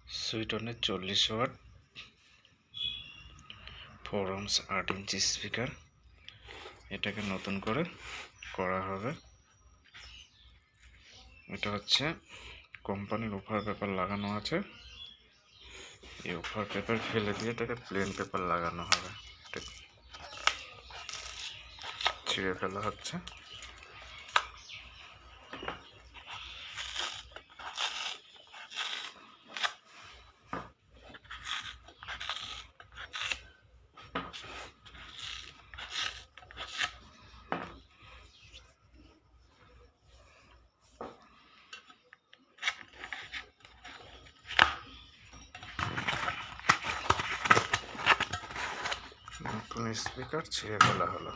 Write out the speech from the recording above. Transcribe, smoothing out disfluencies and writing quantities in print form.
সুইটনের 40 watt 4 ohms 8 inch speaker, এটাকে নতুন করে করা হবে। এটা হচ্ছে কোম্পানির অফার পেপার লাগানো আছে, এই অফার পেপার ফেলে দিয়ে এটাকে প্লেন পেপার লাগানো হবে। এটা ছিঁড়ে ফেলা হচ্ছে। নতুন স্পিকার ছিঁড়ে ফেলা হলো।